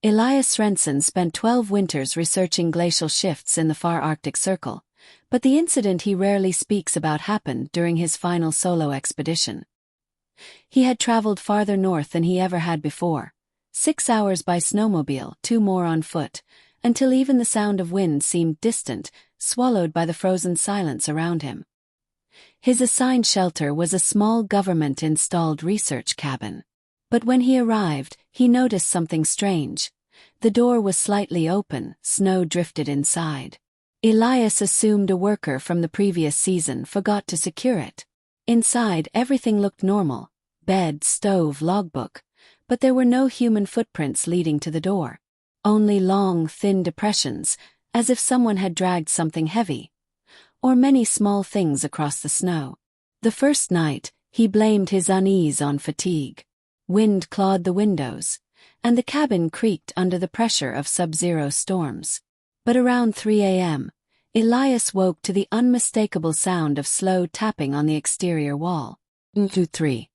Elias Svensson spent 12 winters researching glacial shifts in the far Arctic Circle, but the incident he rarely speaks about happened during his final solo expedition. He had traveled farther north than he ever had before, 6 hours by snowmobile, 2 more on foot, until even the sound of wind seemed distant, swallowed by the frozen silence around him. His assigned shelter was a small government-installed research cabin. But when he arrived, he noticed something strange. The door was slightly open, snow drifted inside. Elias assumed a worker from the previous season forgot to secure it. Inside, everything looked normal: bed, stove, logbook, but there were no human footprints leading to the door. Only long, thin depressions, as if someone had dragged something heavy, or many small things across the snow. The first night, he blamed his unease on fatigue. Wind clawed the windows, and the cabin creaked under the pressure of sub-zero storms. But around 3 a.m., Elias woke to the unmistakable sound of slow tapping on the exterior wall. 2, 3.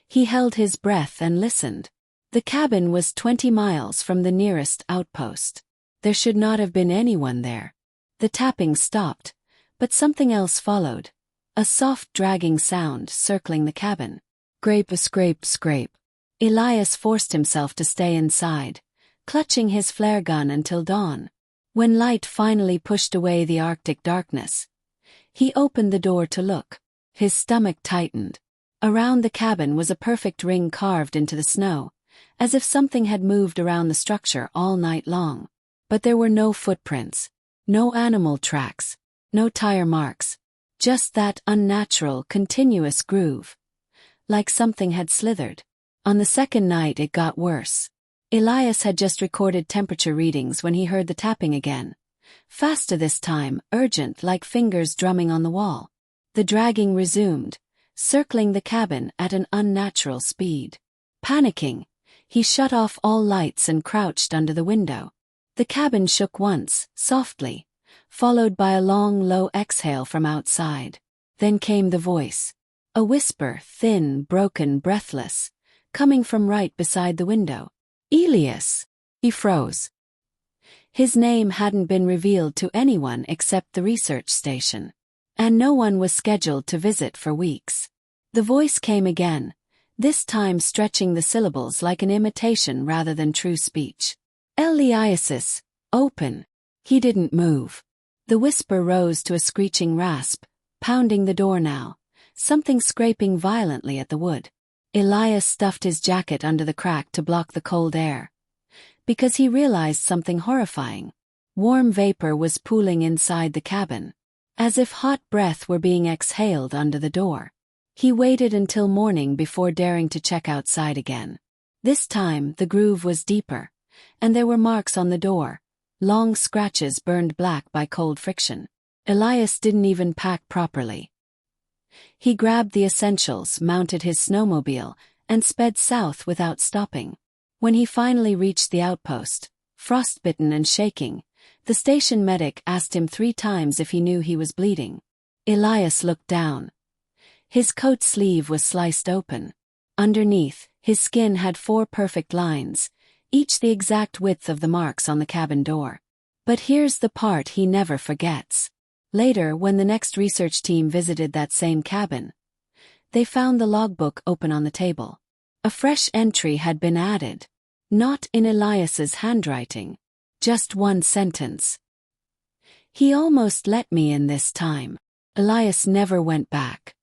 He held his breath and listened. The cabin was 20 miles from the nearest outpost. There should not have been anyone there. The tapping stopped, but something else followed, a soft dragging sound circling the cabin. Scrape, scrape, scrape. Elias forced himself to stay inside, clutching his flare gun until dawn. When light finally pushed away the Arctic darkness, he opened the door to look. His stomach tightened. Around the cabin was a perfect ring carved into the snow, as if something had moved around the structure all night long. But there were no footprints, no animal tracks, no tire marks, just that unnatural, continuous groove. Like something had slithered. On the second night it got worse. Elias had just recorded temperature readings when he heard the tapping again. Faster this time, urgent, like fingers drumming on the wall. The dragging resumed, circling the cabin at an unnatural speed. Panicking, he shut off all lights and crouched under the window. The cabin shook once, softly, followed by a long, low exhale from outside. Then came the voice. A whisper, thin, broken, breathless, coming from right beside the window. Elias! He froze. His name hadn't been revealed to anyone except the research station, and no one was scheduled to visit for weeks. The voice came again, this time stretching the syllables like an imitation rather than true speech. Eliasis, open. He didn't move. The whisper rose to a screeching rasp, pounding the door now, something scraping violently at the wood. Elias stuffed his jacket under the crack to block the cold air, because he realized something horrifying. Warm vapor was pooling inside the cabin, as if hot breath were being exhaled under the door. He waited until morning before daring to check outside again. This time the groove was deeper, and there were marks on the door, long scratches burned black by cold friction. Elias didn't even pack properly. He grabbed the essentials, mounted his snowmobile, and sped south without stopping. When he finally reached the outpost, frostbitten and shaking, the station medic asked him 3 times if he knew he was bleeding. Elias looked down. His coat sleeve was sliced open. Underneath, his skin had 4 perfect lines, each the exact width of the marks on the cabin door. But here's the part he never forgets. Later, when the next research team visited that same cabin, they found the logbook open on the table. A fresh entry had been added. Not in Elias's handwriting. Just 1 sentence. He almost let me in this time. Elias never went back.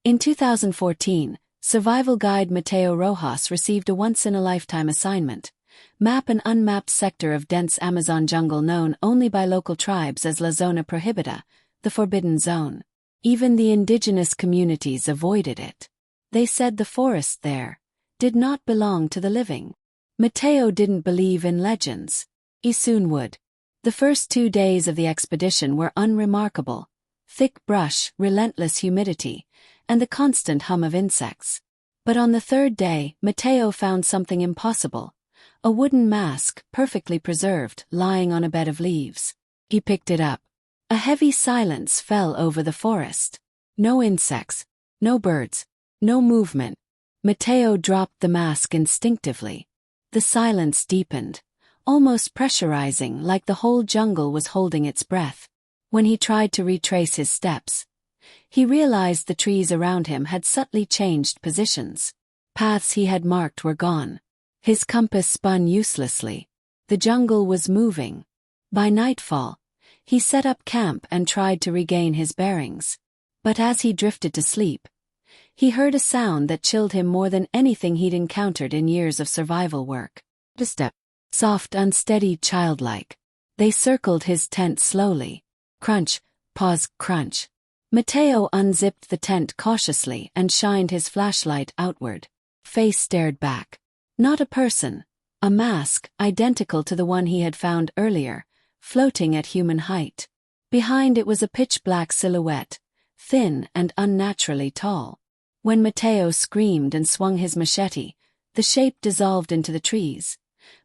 In 2014, survival guide Mateo Rojas received a once-in-a-lifetime assignment: map an unmapped sector of dense Amazon jungle known only by local tribes as La Zona Prohibida, the Forbidden Zone. Even the indigenous communities avoided it. They said the forest there did not belong to the living. Mateo didn't believe in legends. He soon would. The first 2 days of the expedition were unremarkable: thick brush, relentless humidity, and the constant hum of insects. But on the 3rd day, Mateo found something impossible: a wooden mask, perfectly preserved, lying on a bed of leaves. He picked it up. A heavy silence fell over the forest. No insects. No birds. No movement. Matteo dropped the mask instinctively. The silence deepened, almost pressurizing, like the whole jungle was holding its breath. When he tried to retrace his steps, he realized the trees around him had subtly changed positions. Paths he had marked were gone. His compass spun uselessly. The jungle was moving. By nightfall, he set up camp and tried to regain his bearings. But as he drifted to sleep, he heard a sound that chilled him more than anything he'd encountered in years of survival work. A step. Soft, unsteady, childlike. They circled his tent slowly. Crunch, pause, crunch. Matteo unzipped the tent cautiously and shined his flashlight outward. Face stared back. Not a person. A mask, identical to the one he had found earlier, floating at human height. Behind it was a pitch-black silhouette, thin and unnaturally tall. When Matteo screamed and swung his machete, the shape dissolved into the trees,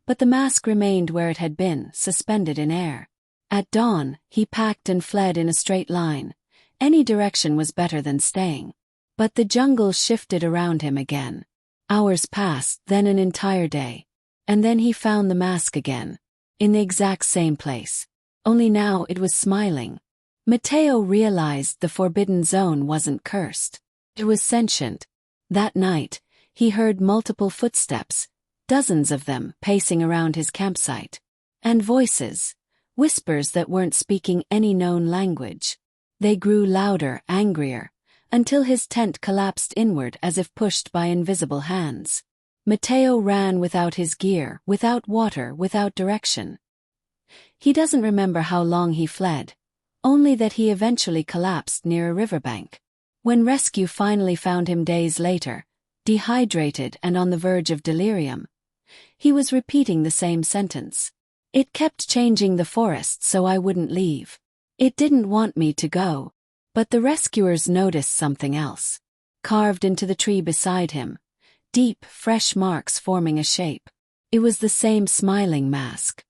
but the mask remained where it had been, suspended in air. At dawn, he packed and fled in a straight line. Any direction was better than staying. But the jungle shifted around him again. Hours passed, then an entire day. And then he found the mask again, in the exact same place. Only now it was smiling. Matteo realized the forbidden zone wasn't cursed. It was sentient. That night, he heard multiple footsteps, dozens of them pacing around his campsite. And voices, whispers that weren't speaking any known language. They grew louder, angrier, until his tent collapsed inward as if pushed by invisible hands. Matteo ran without his gear, without water, without direction. He doesn't remember how long he fled, only that he eventually collapsed near a riverbank. When rescue finally found him days later, dehydrated and on the verge of delirium, he was repeating the same sentence. It kept changing the forest so I wouldn't leave. It didn't want me to go. But the rescuers noticed something else. Carved into the tree beside him, deep, fresh marks forming a shape. It was the same smiling mask.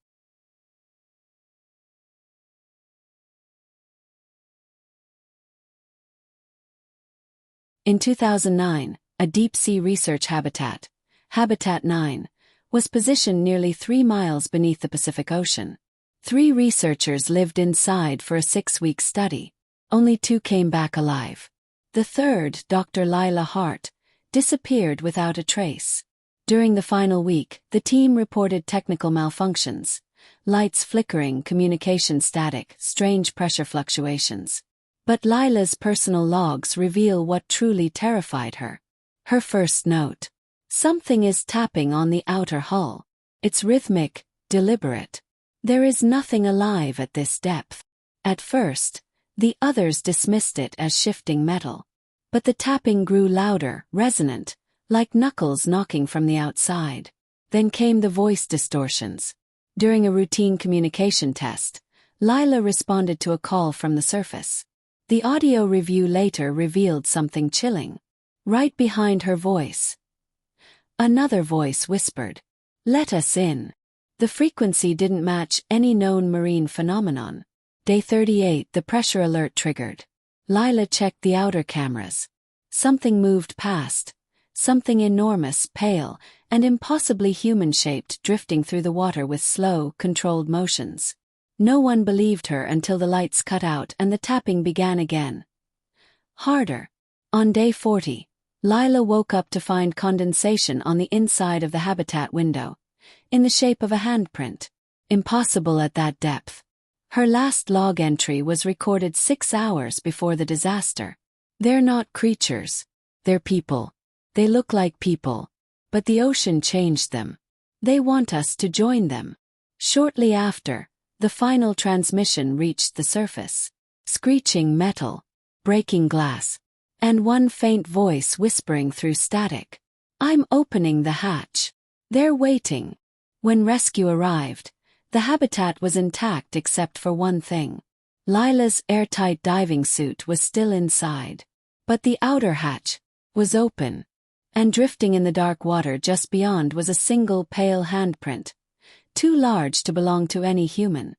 In 2009, a deep-sea research habitat, Habitat 9, was positioned nearly 3 miles beneath the Pacific Ocean. 3 researchers lived inside for a 6-week study. Only 2 came back alive. The third, Dr. Lila Hart, disappeared without a trace. During the final week, the team reported technical malfunctions, lights flickering, communication static, strange pressure fluctuations. But Lila's personal logs reveal what truly terrified her. Her first note. Something is tapping on the outer hull. It's rhythmic, deliberate. There is nothing alive at this depth. At first, the others dismissed it as shifting metal. But the tapping grew louder, resonant, like knuckles knocking from the outside. Then came the voice distortions. During a routine communication test, Lila responded to a call from the surface. The audio review later revealed something chilling. Right behind her voice, another voice whispered, "Let us in." The frequency didn't match any known marine phenomenon. Day 38, the pressure alert triggered. Lila checked the outer cameras. Something moved past. Something enormous, pale, and impossibly human-shaped, drifting through the water with slow, controlled motions. No one believed her until the lights cut out and the tapping began again. Harder. On day 40, Lila woke up to find condensation on the inside of the habitat window, in the shape of a handprint. Impossible at that depth. Her last log entry was recorded 6 hours before the disaster. They're not creatures. They're people. They look like people. But the ocean changed them. They want us to join them. Shortly after, the final transmission reached the surface. Screeching metal, breaking glass, and one faint voice whispering through static. "I'm opening the hatch. They're waiting." When rescue arrived, the habitat was intact except for one thing. Lila's airtight diving suit was still inside. But the outer hatch was open, and drifting in the dark water just beyond was a single pale handprint, too large to belong to any human.